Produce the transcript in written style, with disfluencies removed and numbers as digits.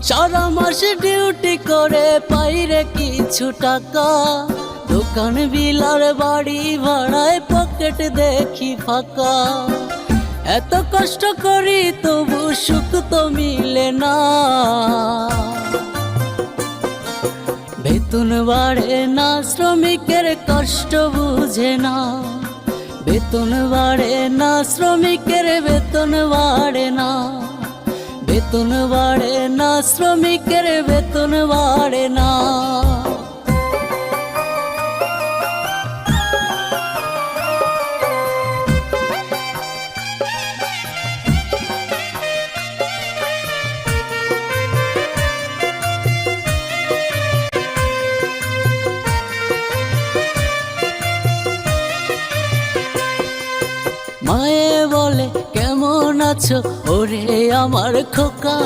সারা মাসে ডিউটি করে পাইরে কিছু টাকা, দোকান বিলার বাড়ি ভাড়ায় পকেট দেখি ফাঁকা। এত কষ্ট করি তবু সুখ তো মিলে না, বেতন বাড়ে না শ্রমিকের কষ্ট বুঝে না। বেতন বাড়ে না শ্রমিকের বেতন বাড়ে না, বেতন বাড়ে না শ্রমিকের বেতন বাড়ে না। মায়ে বলে কেমন আছো ওরে আমার খোকা,